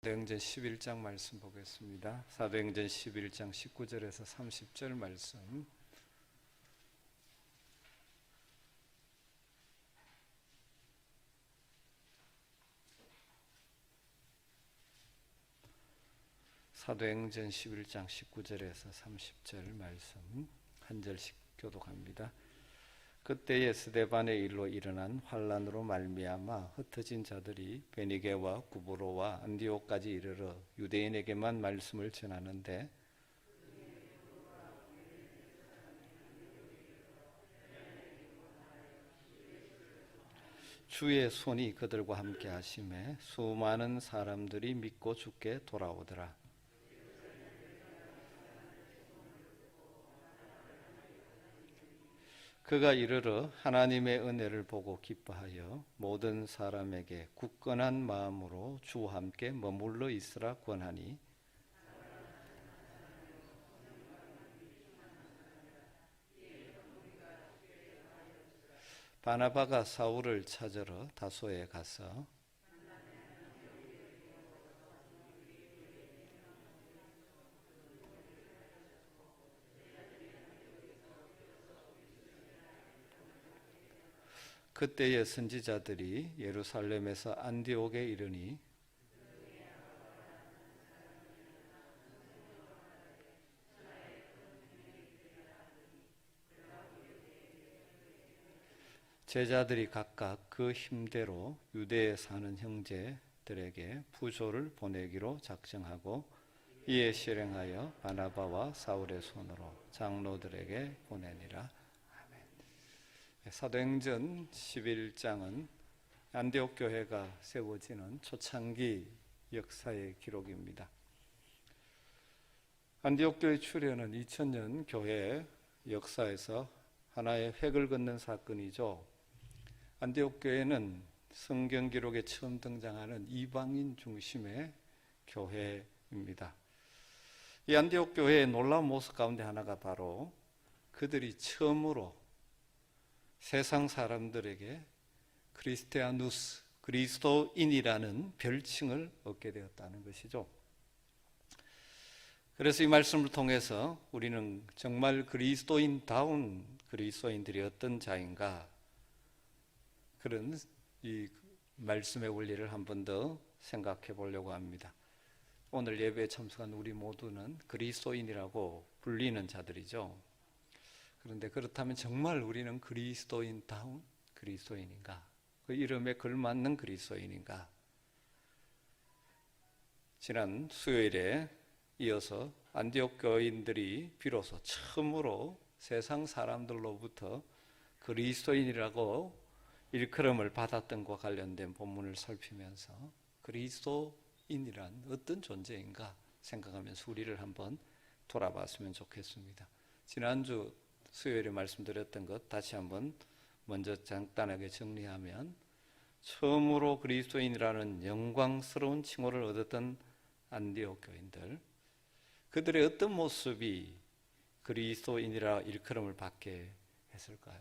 사도행전 11장 말씀 보겠습니다. 사도행전 11장 19절에서 30절 말씀. 사도행전 11장 19절에서 30절 말씀 한 절씩 교독합니다. 그때에 스데반의 일로 일어난 환란으로 말미암아 흩어진 자들이 베니게와 구브로와 안디옥까지 이르러 유대인에게만 말씀을 전하는데 주의 손이 그들과 함께 하심에 수많은 사람들이 믿고 주께 돌아오더라. 그가 이르러 하나님의 은혜를 보고 기뻐하여 모든 사람에게 굳건한 마음으로 주와 함께 머물러 있으라 권하니 바나바가 사울을 찾으러 다소에 가서 그때의 선지자들이 예루살렘에서 안디옥에 이르니 제자들이 각각 그 힘대로 유대에 사는 형제들에게 부조를 보내기로 작정하고 이에 실행하여 바나바와 사울의 손으로 장로들에게 보내니라. 사도행전 11장은 안디옥 교회가 세워지는 초창기 역사의 기록입니다. 안디옥 교회 출현은 2000년 교회 역사에서 하나의 획을 긋는 사건이죠. 안디옥 교회는 성경 기록에 처음 등장하는 이방인 중심의 교회입니다. 이 안디옥 교회의 놀라운 모습 가운데 하나가 바로 그들이 처음으로 세상 사람들에게 크리스티아누스, 그리스도인이라는 별칭을 얻게 되었다는 것이죠. 그래서 이 말씀을 통해서 우리는 정말 그리스도인다운 그리스도인들이 어떤 자인가, 그런 이 말씀의 원리를 한 번 더 생각해 보려고 합니다. 오늘 예배에 참석한 우리 모두는 그리스도인이라고 불리는 자들이죠. 그런데 그렇다면 정말 우리는 그리스도인다운 그리스도인인가? 그 이름에 걸맞는 그리스도인인가? 지난 수요일에 이어서 안디옥 교인들이 비로소 처음으로 세상 사람들로부터 그리스도인이라고 일컬음을 받았던 것과 관련된 본문을 살피면서 그리스도인이란 어떤 존재인가 생각하면서 우리를 한번 돌아봤으면 좋겠습니다. 지난주 수요일에 말씀드렸던 것 다시 한번 먼저 간단하게 정리하면, 처음으로 그리스도인이라는 영광스러운 칭호를 얻었던 안디옥 교인들, 그들의 어떤 모습이 그리스도인이라 일컬음을 받게 했을까요?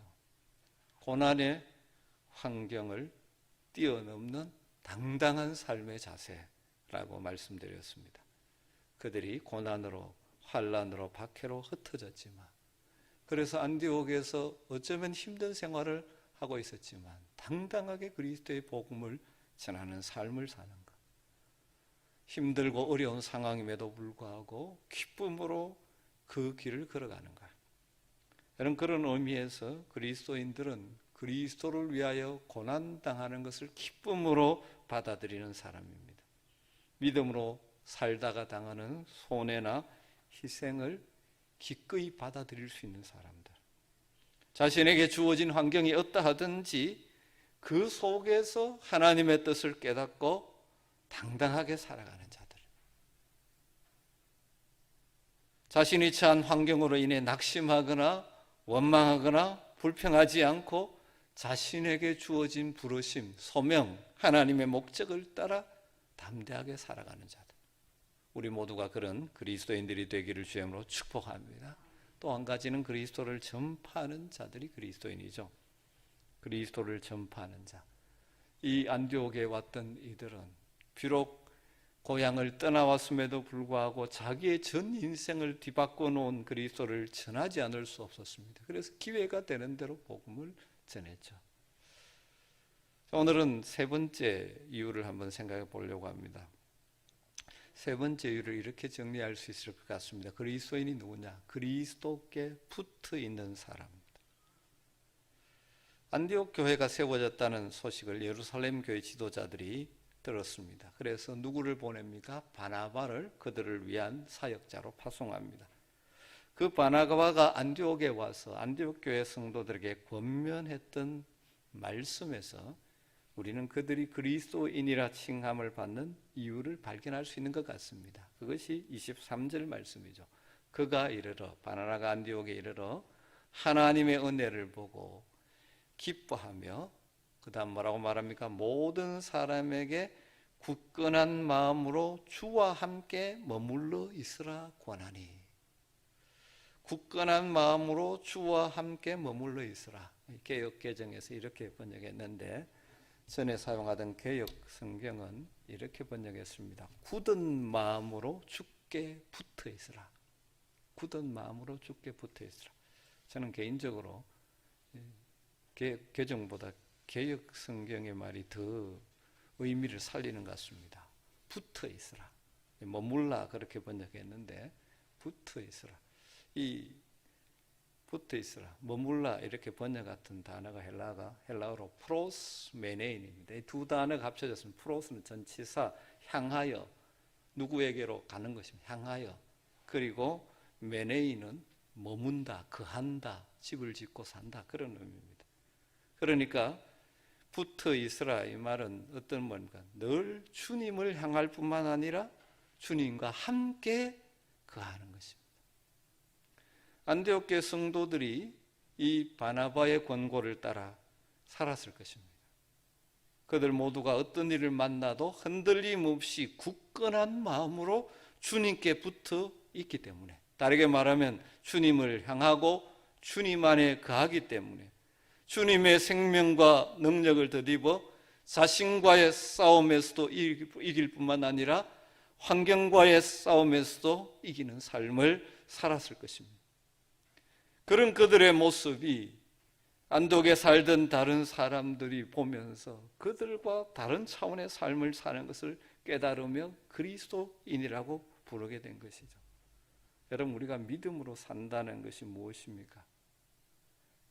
고난의 환경을 뛰어넘는 당당한 삶의 자세라고 말씀드렸습니다. 그들이 고난으로, 환난으로, 박해로 흩어졌지만, 그래서 안디옥에서 어쩌면 힘든 생활을 하고 있었지만 당당하게 그리스도의 복음을 전하는 삶을 사는 것, 힘들고 어려운 상황임에도 불구하고 기쁨으로 그 길을 걸어가는 것. 여러분, 그런 의미에서 그리스도인들은 그리스도를 위하여 고난당하는 것을 기쁨으로 받아들이는 사람입니다. 믿음으로 살다가 당하는 손해나 희생을 기꺼이 받아들일 수 있는 사람들, 자신에게 주어진 환경이 어떠하든지 그 속에서 하나님의 뜻을 깨닫고 당당하게 살아가는 자들, 자신이 처한 환경으로 인해 낙심하거나 원망하거나 불평하지 않고 자신에게 주어진 부르심, 소명, 하나님의 목적을 따라 담대하게 살아가는 자들, 우리 모두가 그런 그리스도인들이 되기를 주님으로 축복합니다. 또 한 가지는 그리스도를 전파하는 자들이 그리스도인이죠. 그리스도를 전파하는 자. 이 안디옥에 왔던 이들은 비록 고향을 떠나왔음에도 불구하고 자기의 전 인생을 뒤바꿔 놓은 그리스도를 전하지 않을 수 없었습니다. 그래서 기회가 되는 대로 복음을 전했죠. 오늘은 세 번째 이유를 한번 생각해 보려고 합니다. 세 번째 이유를 이렇게 정리할 수 있을 것 같습니다. 그리스도인이 누구냐? 그리스도께 붙어 있는 사람입니다. 안디옥 교회가 세워졌다는 소식을 예루살렘 교회 지도자들이 들었습니다. 그래서 누구를 보냅니까? 바나바를 그들을 위한 사역자로 파송합니다. 그 바나바가 안디옥에 와서 안디옥 교회 성도들에게 권면했던 말씀에서 우리는 그들이 그리스도인이라 칭함을 받는 이유를 발견할 수 있는 것 같습니다. 그것이 23절 말씀이죠. 그가 이르러, 바나바가 안디옥에 이르러 하나님의 은혜를 보고 기뻐하며, 그 다음 뭐라고 말합니까? 모든 사람에게 굳건한 마음으로 주와 함께 머물러 있으라 권하니. 굳건한 마음으로 주와 함께 머물러 있으라. 개역개정에서 이렇게 번역했는데 전에 사용하던 개역 성경은 이렇게 번역했습니다. 굳은 마음으로 주께 붙어 있으라. 굳은 마음으로 주께 붙어 있으라. 저는 개인적으로 개정보다 개역 성경의 말이 더 의미를 살리는 것 같습니다. 붙어 있으라. 머물라 그렇게 번역했는데 붙어 있으라. 이 붙어 있으라, 머물라 이렇게 번역 같은 단어가 헬라어로 프로스 메네인입니다. 이 두 단어가 합쳐졌으면 프로스는 전치사 향하여, 누구에게로 가는 것입니다. 향하여. 그리고 메네인은 머문다, 거한다, 집을 짓고 산다 그런 의미입니다. 그러니까 붙어 있으라 이 말은 어떤 뭔가 늘 주님을 향할 뿐만 아니라 주님과 함께 거하는 것입니다. 안디옥 교회 성도들이 이 바나바의 권고를 따라 살았을 것입니다. 그들 모두가 어떤 일을 만나도 흔들림 없이 굳건한 마음으로 주님께 붙어 있기 때문에, 다르게 말하면 주님을 향하고 주님 안에 거하기 때문에 주님의 생명과 능력을 덧입어 자신과의 싸움에서도 이길 뿐만 아니라 환경과의 싸움에서도 이기는 삶을 살았을 것입니다. 그런 그들의 모습이 안독에 살던 다른 사람들이 보면서 그들과 다른 차원의 삶을 사는 것을 깨달으며 그리스도인이라고 부르게 된 것이죠. 여러분, 우리가 믿음으로 산다는 것이 무엇입니까?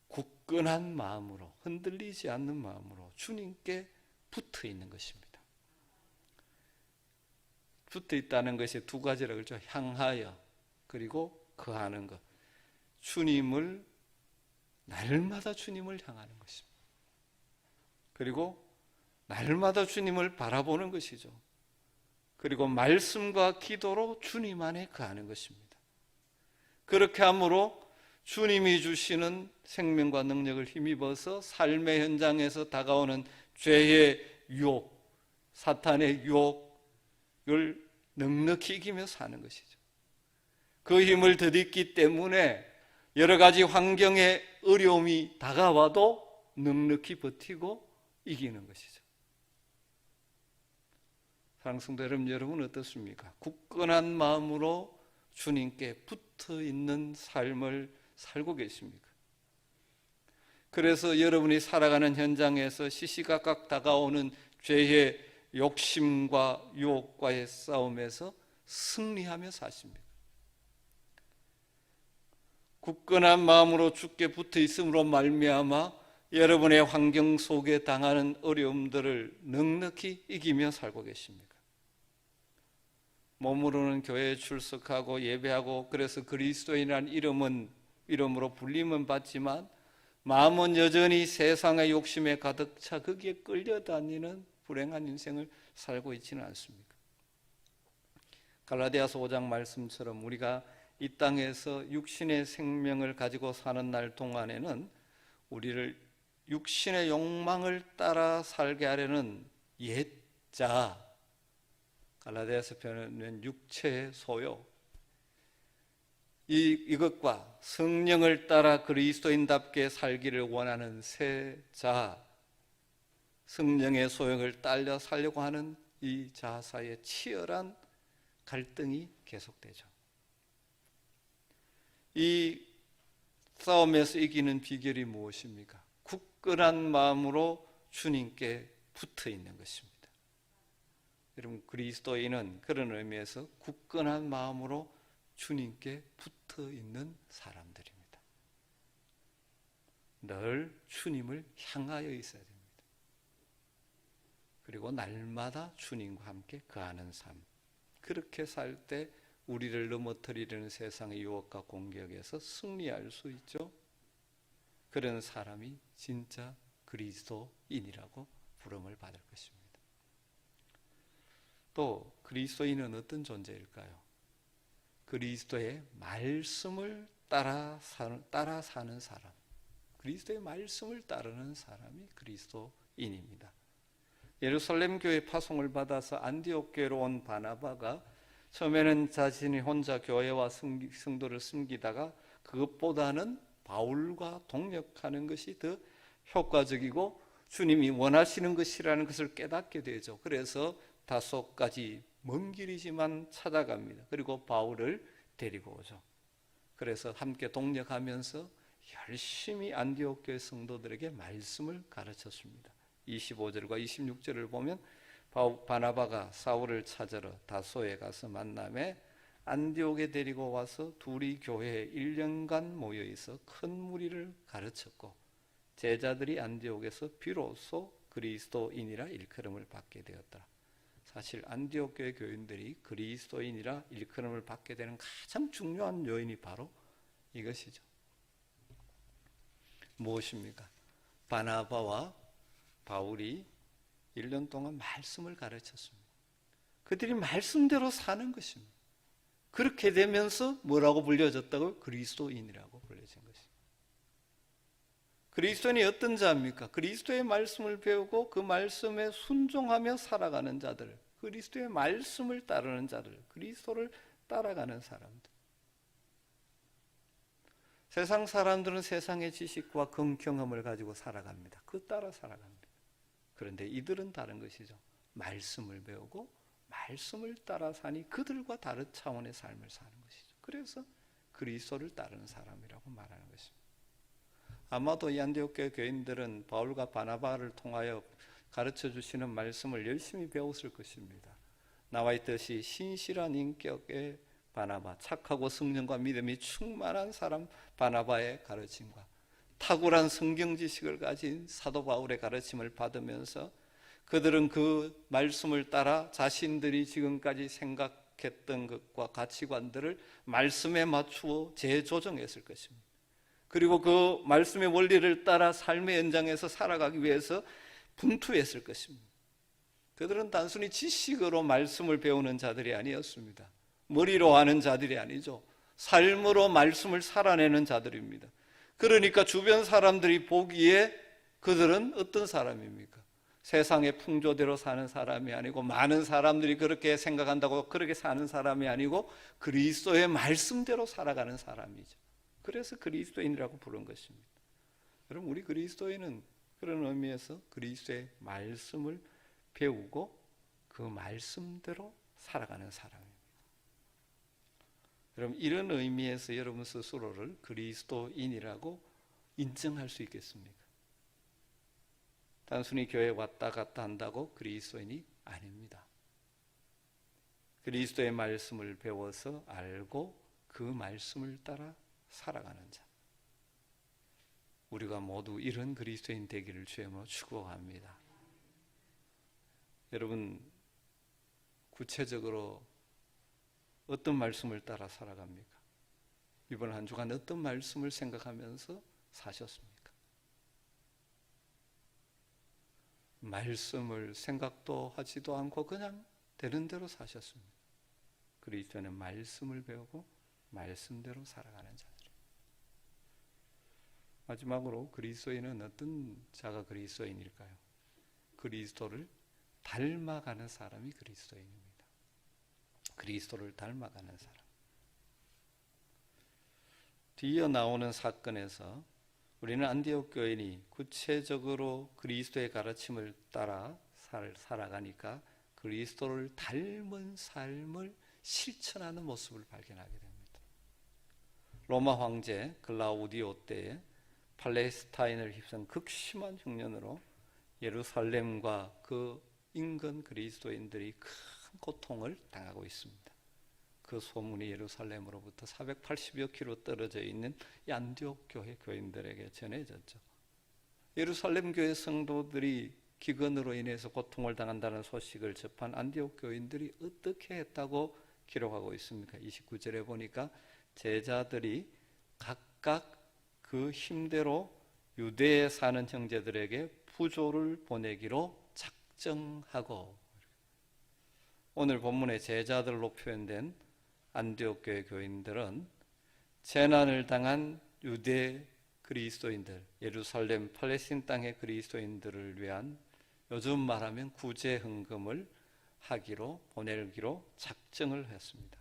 굳건한 마음으로, 흔들리지 않는 마음으로 주님께 붙어 있는 것입니다. 붙어 있다는 것이 두 가지라고 그러죠. 향하여, 그리고 거하는 것. 주님을, 날마다 주님을 향하는 것입니다. 그리고 날마다 주님을 바라보는 것이죠. 그리고 말씀과 기도로 주님 안에 거하는 것입니다. 그렇게 함으로 주님이 주시는 생명과 능력을 힘입어서 삶의 현장에서 다가오는 죄의 유혹, 사탄의 유혹을 넉넉히 이기며 사는 것이죠. 그 힘을 덧입기 때문에 여러 가지 환경의 어려움이 다가와도 넉넉히 버티고 이기는 것이죠. 사랑하는 성도 여러분 어떻습니까? 굳건한 마음으로 주님께 붙어 있는 삶을 살고 계십니까? 그래서 여러분이 살아가는 현장에서 시시각각 다가오는 죄의 욕심과 유혹과의 싸움에서 승리하며 사십니까? 굳건한 마음으로 주께 붙어 있음으로 말미암아 여러분의 환경 속에 당하는 어려움들을 넉넉히 이기며 살고 계십니까? 몸으로는 교회에 출석하고 예배하고 그래서 그리스도인이라는 이름으로 불림은 받지만 마음은 여전히 세상의 욕심에 가득 차 거기에 끌려다니는 불행한 인생을 살고 있지는 않습니까? 갈라디아서 5장 말씀처럼 우리가 이 땅에서 육신의 생명을 가지고 사는 날 동안에는 우리를 육신의 욕망을 따라 살게 하려는 옛자, 갈라디아서 표현은 육체의 소욕, 이것과 성령을 따라 그리스도인답게 살기를 원하는 새 자, 성령의 소욕을 따라 살려고 하는 이 자아 사이에 치열한 갈등이 계속되죠. 이 싸움에서 이기는 비결이 무엇입니까? 굳건한 마음으로 주님께 붙어 있는 것입니다. 여러분, 그리스도인은 그런 의미에서 굳건한 마음으로 주님께 붙어 있는 사람들입니다. 늘 주님을 향하여 있어야 됩니다. 그리고 날마다 주님과 함께 거하는 삶. 그렇게 살 때 우리를 넘어뜨리려는 세상의 유혹과 공격에서 승리할 수 있죠. 그런 사람이 진짜 그리스도인이라고 부름을 받을 것입니다. 또 그리스도인은 어떤 존재일까요? 그리스도의 말씀을 따라 사는 사람. 그리스도의 말씀을 따르는 사람이 그리스도인입니다. 예루살렘 교회 파송을 받아서 안디옥 교회로 온 바나바가 처음에는 자신이 혼자 교회와 성도를 섬기다가 그것보다는 바울과 동역하는 것이 더 효과적이고 주님이 원하시는 것이라는 것을 깨닫게 되죠. 그래서 다소까지 먼 길이지만 찾아갑니다. 그리고 바울을 데리고 오죠. 그래서 함께 동역하면서 열심히 안디옥 교회 성도들에게 말씀을 가르쳤습니다. 25절과 26절을 보면 바나바가 사울을 찾으러 다소에 가서 만남에 안디옥에 데리고 와서 둘이 교회에 1년간 모여 있어 큰 무리를 가르쳤고 제자들이 안디옥에서 비로소 그리스도인이라 일컬음을 받게 되었다. 사실 안디옥 교회 교인들이 그리스도인이라 일컬음을 받게 되는 가장 중요한 요인이 바로 이것이죠. 무엇입니까? 바나바와 바울이 1년 동안 말씀을 가르쳤습니다. 그들이 말씀대로 사는 것입니다. 그렇게 되면서 뭐라고 불려졌다고요? 그리스도인이라고 불려진 것입니다. 그리스도인이 어떤 자입니까? 그리스도의 말씀을 배우고 그 말씀에 순종하며 살아가는 자들, 그리스도의 말씀을 따르는 자들, 그리스도를 따라가는 사람들. 세상 사람들은 세상의 지식과 경험을 가지고 살아갑니다. 그 따라 살아갑니다. 그런데 이들은 다른 것이죠. 말씀을 배우고 말씀을 따라 사니 그들과 다른 차원의 삶을 사는 것이죠. 그래서 그리스도를 따르는 사람이라고 말하는 것입니다. 아마도 이 안디옥 교회 교인들은 바울과 바나바를 통하여 가르쳐 주시는 말씀을 열심히 배웠을 것입니다. 나와 있듯이 신실한 인격의 바나바, 착하고 성령과 믿음이 충만한 사람 바나바의 가르침과 탁월한 성경 지식을 가진 사도 바울의 가르침을 받으면서 그들은 그 말씀을 따라 자신들이 지금까지 생각했던 것과 가치관들을 말씀에 맞추어 재조정했을 것입니다. 그리고 그 말씀의 원리를 따라 삶의 연장에서 살아가기 위해서 분투했을 것입니다. 그들은 단순히 지식으로 말씀을 배우는 자들이 아니었습니다. 머리로 하는 자들이 아니죠. 삶으로 말씀을 살아내는 자들입니다. 그러니까 주변 사람들이 보기에 그들은 어떤 사람입니까? 세상의 풍조대로 사는 사람이 아니고 많은 사람들이 그렇게 생각한다고 그렇게 사는 사람이 아니고 그리스도의 말씀대로 살아가는 사람이죠. 그래서 그리스도인이라고 부른 것입니다. 여러분, 우리 그리스도인은 그런 의미에서 그리스도의 말씀을 배우고 그 말씀대로 살아가는 사람입니다. 여러분, 이런 의미에서 여러분 스스로를 그리스도인이라고 인정할 수 있겠습니까? 단순히 교회 왔다 갔다 한다고 그리스도인이 아닙니다. 그리스도의 말씀을 배워서 알고 그 말씀을 따라 살아가는 자. 우리가 모두 이런 그리스도인 되기를 주님으로 축복합니다. 여러분, 구체적으로 어떤 말씀을 따라 살아갑니까? 이번 한 주간 어떤 말씀을 생각하면서 사셨습니까? 말씀을 생각도 하지도 않고 그냥 되는 대로 사셨습니다. 그리스도는 말씀을 배우고 말씀대로 살아가는 자들. 마지막으로 그리스도인은 어떤 자가 그리스도인일까요? 그리스도를 닮아가는 사람이 그리스도인입니다. 그리스도를 닮아가는 사람. 뒤이어 나오는 사건에서 우리는 안디옥 교인이 구체적으로 그리스도의 가르침을 따라 살아가니까 그리스도를 닮은 삶을 실천하는 모습을 발견하게 됩니다. 로마 황제 글라우디오 때에 팔레스타인을 휩쓴 극심한 흉년으로 예루살렘과 그 인근 그리스도인들이 큰 고통을 당하고 있습니다. 그 소문이 예루살렘으로부터 480여 킬로 떨어져 있는 이 안디옥 교회 교인들에게 전해졌죠. 예루살렘 교회 성도들이 기근으로 인해서 고통을 당한다는 소식을 접한 안디옥 교인들이 어떻게 했다고 기록하고 있습니까? 29절에 보니까 제자들이 각각 그 힘대로 유대에 사는 형제들에게 부조를 보내기로 작정하고, 오늘 본문의 제자들로 표현된 안디옥 교회 교인들은 재난을 당한 유대 그리스도인들, 예루살렘 팔레스틴 땅의 그리스도인들을 위한, 요즘 말하면 구제 헌금을 보내기로 작정을 했습니다.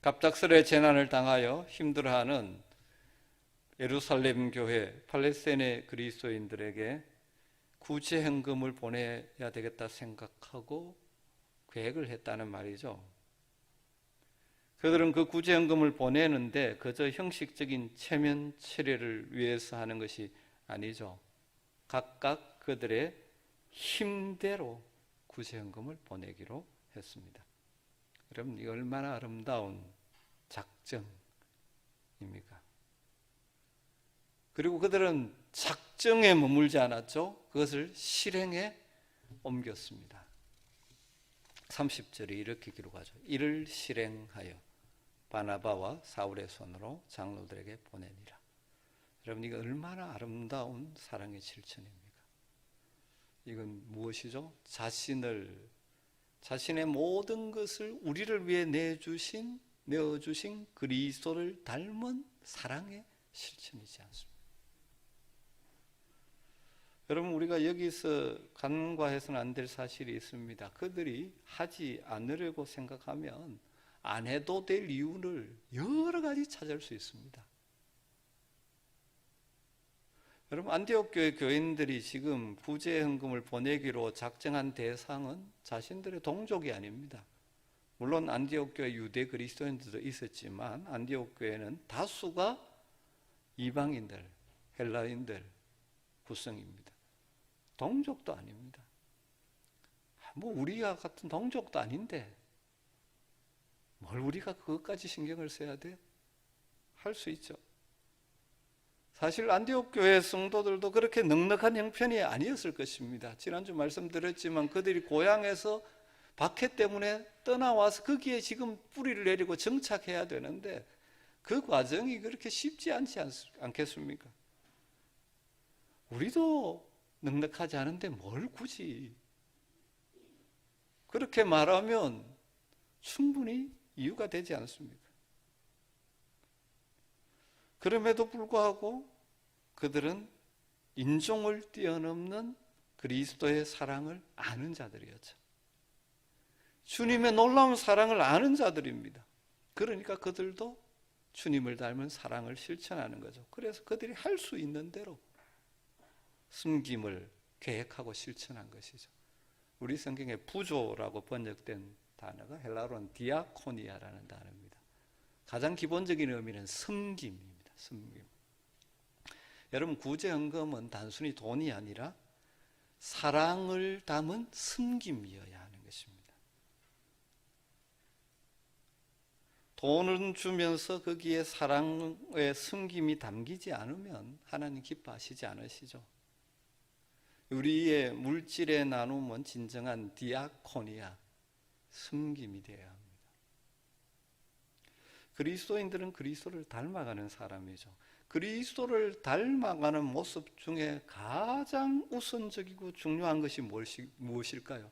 갑작스레 재난을 당하여 힘들어하는 예루살렘 교회 팔레스틴의 그리스도인들에게 구제 헌금을 보내야 되겠다 생각하고 계획을 했다는 말이죠. 그들은 그 구제 헌금을 보내는데 그저 형식적인 체면 체례를 위해서 하는 것이 아니죠. 각각 그들의 힘대로 구제 헌금을 보내기로 했습니다. 여러분, 이 얼마나 아름다운 작정입니까? 그리고 그들은 작정에 머물지 않았죠. 그것을 실행에 옮겼습니다. 30절에 이렇게 기록하죠. 이를 실행하여 바나바와 사울의 손으로 장로들에게 보내니라. 여러분, 이거 얼마나 아름다운 사랑의 실천입니까? 이건 무엇이죠? 자신의 모든 것을 우리를 위해 내어주신 그리스도를 닮은 사랑의 실천이지 않습니까? 여러분, 우리가 여기서 간과해서는 안 될 사실이 있습니다. 그들이 하지 않으려고 생각하면 안 해도 될 이유를 여러 가지 찾을 수 있습니다. 여러분, 안디옥 교회 교인들이 지금 구제 헌금을 보내기로 작정한 대상은 자신들의 동족이 아닙니다. 물론 안디옥 교회 유대 그리스도인들도 있었지만 안디옥 교회는 다수가 이방인들, 헬라인들 구성입니다. 동족도 아닙니다. 우리가 같은 동족도 아닌데 뭘 우리가 그것까지 신경을 써야 돼? 할 수 있죠. 사실 안디옥 교회 성도들도 그렇게 넉넉한 형편이 아니었을 것입니다. 지난주 말씀드렸지만 그들이 고향에서 박해 때문에 떠나와서 거기에 지금 뿌리를 내리고 정착해야 되는데 그 과정이 그렇게 쉽지 않겠습니까? 우리도 넉넉하지 않은데 뭘 굳이 그렇게 말하면 충분히 이유가 되지 않습니까? 그럼에도 불구하고 그들은 인종을 뛰어넘는 그리스도의 사랑을 아는 자들이었죠. 주님의 놀라운 사랑을 아는 자들입니다. 그러니까 그들도 주님을 닮은 사랑을 실천하는 거죠. 그래서 그들이 할 수 있는 대로 숨김을 계획하고 실천한 것이죠. 우리 성경에 부조라고 번역된 단어가 헬라어로는 디아코니아라는 단어입니다. 가장 기본적인 의미는 섬김입니다. 섬김. 여러분, 구제헌금은 단순히 돈이 아니라 사랑을 담은 섬김이어야 하는 것입니다. 돈을 주면서 거기에 사랑의 섬김이 담기지 않으면 하나님 기뻐하시지 않으시죠. 우리의 물질의 나눔은 진정한 디아코니아, 섬김이 되어야 합니다. 그리스도인들은 그리스도를 닮아가는 사람이죠. 그리스도를 닮아가는 모습 중에 가장 우선적이고 중요한 것이 무엇일까요?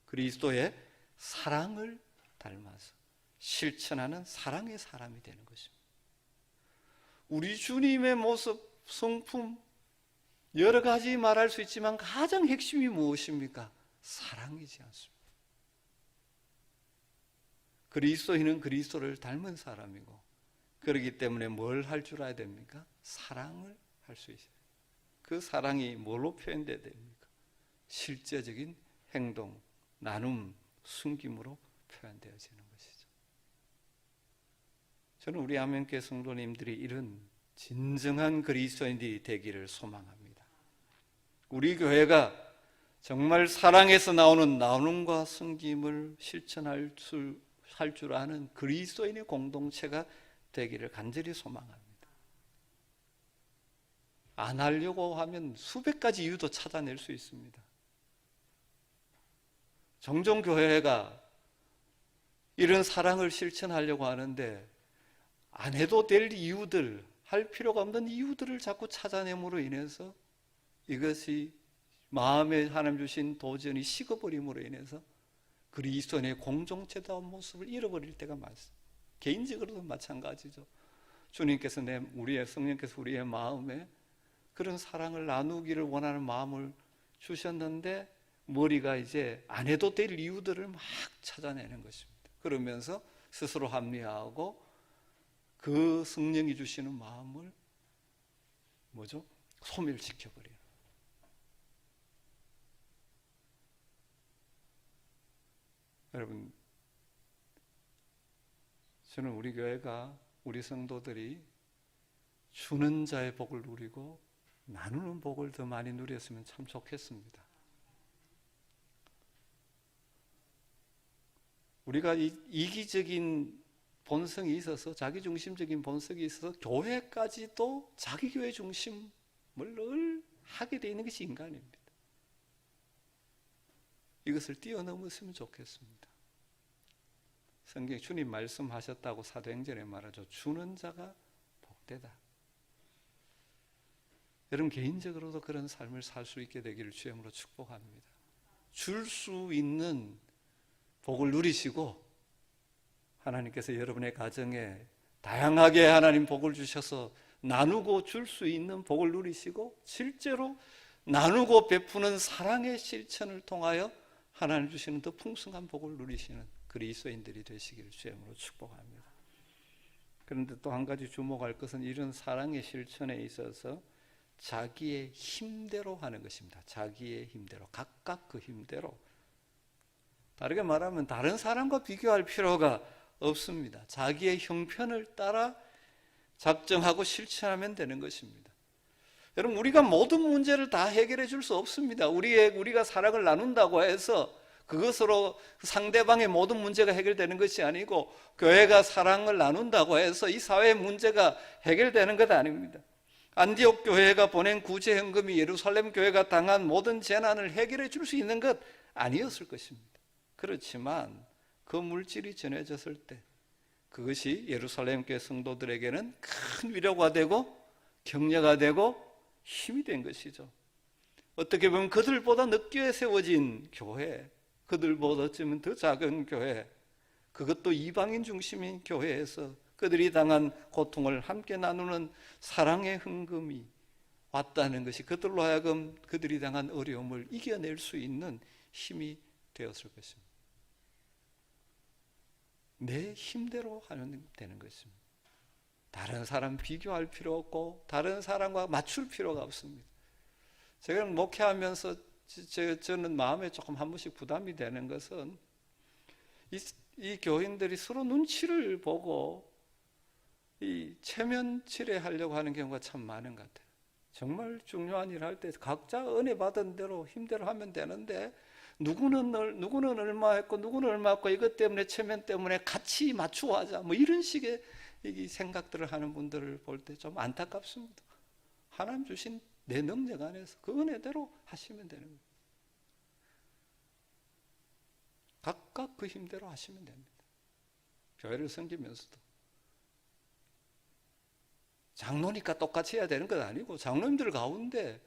그리스도의 사랑을 닮아서 실천하는 사랑의 사람이 되는 것입니다. 우리 주님의 모습, 성품, 여러 가지 말할 수 있지만 가장 핵심이 무엇입니까? 사랑이지 않습니까? 그리스도인은 그리스도를 닮은 사람이고, 그렇기 때문에 뭘 할 줄 알아야 됩니까? 사랑을 할 수 있어요. 그 사랑이 뭘로 표현돼야 됩니까? 실제적인 행동, 나눔, 숨김으로 표현되어지는 것이죠. 저는 우리 안면교회 성도님들이 이런 진정한 그리스도인들이 되기를 소망합니다. 우리 교회가 정말 사랑에서 나오는 나눔과 섬김을 실천할 줄 아는 그리스도인의 공동체가 되기를 간절히 소망합니다. 안 하려고 하면 수백 가지 이유도 찾아낼 수 있습니다. 종종 교회가 이런 사랑을 실천하려고 하는데 안 해도 될 이유들, 할 필요가 없는 이유들을 자꾸 찾아냄으로 인해서 이것이 마음에 하나님 주신 도전이 식어버림으로 인해서 그리스도인의 공동체다운 모습을 잃어버릴 때가 많습니다. 개인적으로도 마찬가지죠. 주님께서 우리의 성령께서 우리의 마음에 그런 사랑을 나누기를 원하는 마음을 주셨는데 머리가 이제 안 해도 될 이유들을 막 찾아내는 것입니다. 그러면서 스스로 합리화하고 그 성령이 주시는 마음을 소멸시켜버려요. 여러분, 저는 우리 교회가, 우리 성도들이 주는 자의 복을 누리고 나누는 복을 더 많이 누렸으면 참 좋겠습니다. 우리가 이기적인 본성이 있어서, 자기중심적인 본성이 있어서 교회까지도 자기 교회 중심을 늘 하게 되어 있는 것이 인간입니다. 이것을 뛰어넘었으면 좋겠습니다. 성경에 주님 말씀하셨다고 사도행전에 말하죠. 주는 자가 복되다. 여러분 개인적으로도 그런 삶을 살 수 있게 되기를 주님으로 축복합니다. 줄 수 있는 복을 누리시고 하나님께서 여러분의 가정에 다양하게 하나님 복을 주셔서 나누고 줄 수 있는 복을 누리시고 실제로 나누고 베푸는 사랑의 실천을 통하여 하나님 주시는 더 풍성한 복을 누리시는 그리스도인들이 되시기를 주님으로 축복합니다. 그런데 또 한 가지 주목할 것은 이런 사랑의 실천에 있어서 자기의 힘대로 하는 것입니다. 자기의 힘대로, 각각 그 힘대로. 다르게 말하면 다른 사람과 비교할 필요가 없습니다. 자기의 형편을 따라 작정하고 실천하면 되는 것입니다. 여러분, 우리가 모든 문제를 다 해결해 줄 수 없습니다. 우리가 사랑을 나눈다고 해서 그것으로 상대방의 모든 문제가 해결되는 것이 아니고, 교회가 사랑을 나눈다고 해서 이 사회의 문제가 해결되는 것 아닙니다. 안디옥 교회가 보낸 구제 헌금이 예루살렘 교회가 당한 모든 재난을 해결해 줄 수 있는 것 아니었을 것입니다. 그렇지만 그 물질이 전해졌을 때 그것이 예루살렘 교회 성도들에게는 큰 위로가 되고 격려가 되고 힘이 된 것이죠. 어떻게 보면 그들보다 늦게 세워진 교회, 그들보다 어쩌면 더 작은 교회, 그것도 이방인 중심인 교회에서 그들이 당한 고통을 함께 나누는 사랑의 헌금이 왔다는 것이 그들로 하여금 그들이 당한 어려움을 이겨낼 수 있는 힘이 되었을 것입니다. 내 힘대로 하면 되는 것입니다. 다른 사람 비교할 필요 없고 다른 사람과 맞출 필요가 없습니다. 제가 목회하면서 저는 마음에 조금 한 번씩 부담이 되는 것은 이 교인들이 서로 눈치를 보고 이 체면 칠해하려고 하는 경우가 참 많은 것 같아요. 정말 중요한 일 할 때 각자 은혜 받은 대로 힘대로 하면 되는데 누구는 얼마 했고 누구는 얼마 했고 이것 때문에 체면 때문에 같이 맞추어 하자 이런 식의 이 생각들을 하는 분들을 볼 때 좀 안타깝습니다. 하나님 주신 내 능력 안에서 그 은혜대로 하시면 되는 거예요. 각각 그 힘대로 하시면 됩니다. 교회를 섬기면서도 장로니까 똑같이 해야 되는 건 아니고 장로님들 가운데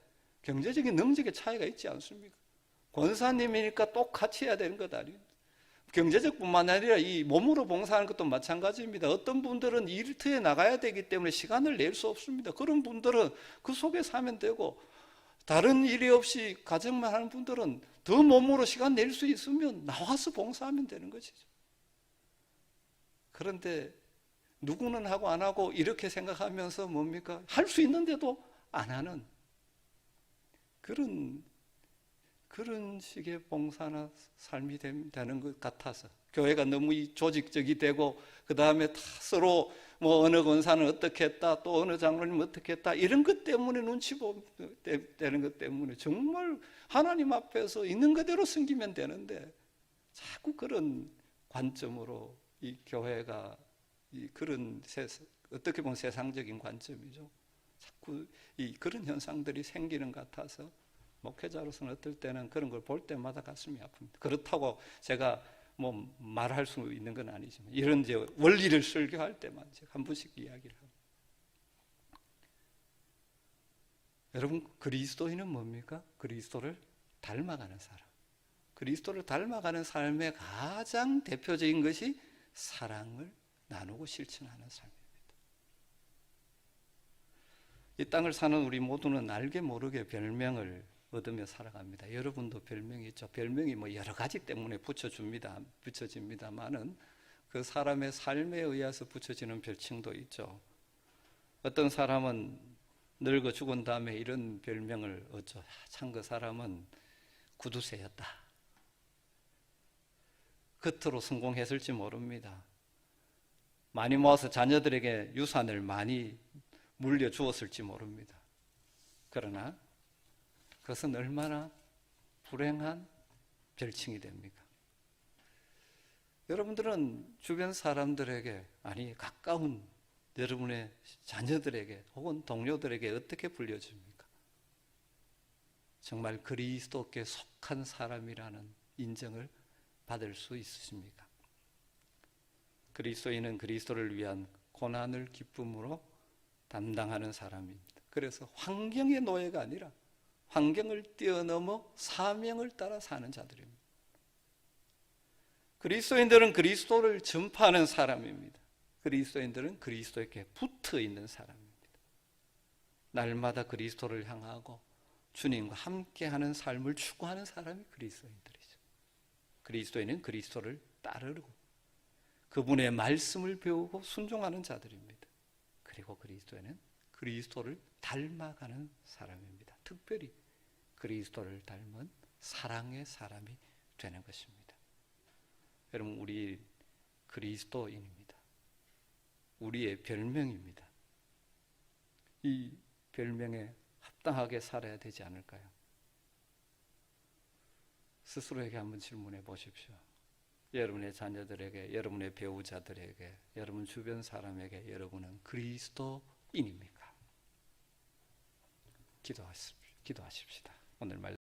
경제적인 능력의 차이가 있지 않습니까? 권사님이니까 똑같이 해야 되는 것 아닙니다. 경제적 뿐만 아니라 이 몸으로 봉사하는 것도 마찬가지입니다. 어떤 분들은 일터에 나가야 되기 때문에 시간을 낼 수 없습니다. 그런 분들은 그 속에 사면 되고, 다른 일이 없이 가정만 하는 분들은 더 몸으로 시간 낼 수 있으면 나와서 봉사하면 되는 것이죠. 그런데 누구는 하고 안 하고 이렇게 생각하면서 뭡니까? 할 수 있는데도 안 하는 그런 그런 식의 봉사나 삶이 되는 것 같아서 교회가 너무 조직적이 되고 그 다음에 다 서로 뭐 어느 권사는 어떻게 했다 또 어느 장로님 어떻게 했다 이런 것 때문에 눈치 보는 것 때문에 정말 하나님 앞에서 있는 그대로 섬기면 되는데 자꾸 그런 관점으로 이 교회가 그런 어떻게 보면 세상적인 관점이죠. 자꾸 그런 현상들이 생기는 것 같아서 목회자로서는 어떨 때는 그런 걸 볼 때마다 가슴이 아픕니다. 그렇다고 제가 뭐 말할 수 있는 건 아니지만 이런 이제 원리를 설교할 때만 제가 한 번씩 이야기를 합니다. 여러분, 그리스도인은 뭡니까? 그리스도를 닮아가는 사람. 그리스도를 닮아가는 삶의 가장 대표적인 것이 사랑을 나누고 실천하는 삶입니다. 이 땅을 사는 우리 모두는 알게 모르게 별명을 얻으며 살아갑니다. 여러분도 별명이 있죠. 별명이 뭐 여러 가지 때문에 붙여집니다만은 그 사람의 삶에 의해서 붙여지는 별칭도 있죠. 어떤 사람은 늙어 죽은 다음에 이런 별명을 얻죠. 참 그 사람은 구두쇠였다. 겉으로 성공했을지 모릅니다. 많이 모아서 자녀들에게 유산을 많이 물려주었을지 모릅니다. 그러나 그것은 얼마나 불행한 별칭이 됩니까? 여러분들은 주변 사람들에게, 아니 가까운 여러분의 자녀들에게 혹은 동료들에게 어떻게 불려줍니까? 정말 그리스도께 속한 사람이라는 인정을 받을 수 있으십니까? 그리스도인은 그리스도를 위한 고난을 기쁨으로 담당하는 사람입니다. 그래서 환경의 노예가 아니라 환경을 뛰어넘어 사명을 따라 사는 자들입니다. 그리스도인들은 그리스도를 전파하는 사람입니다. 그리스도인들은 그리스도에게 붙어 있는 사람입니다. 날마다 그리스도를 향하고 주님과 함께하는 삶을 추구하는 사람이 그리스도인들이죠. 그리스도인은 그리스도를 따르고 그분의 말씀을 배우고 순종하는 자들입니다. 그리고 그리스도인은 그리스도를 닮아가는 사람입니다. 특별히 그리스도를 닮은 사랑의 사람이 되는 것입니다. 여러분, 우리 그리스도인입니다. 우리의 별명입니다. 이 별명에 합당하게 살아야 되지 않을까요? 스스로에게 한번 질문해 보십시오. 여러분의 자녀들에게, 여러분의 배우자들에게, 여러분 주변 사람에게 여러분은 그리스도인입니까? 기도하십시다. 오늘 말씀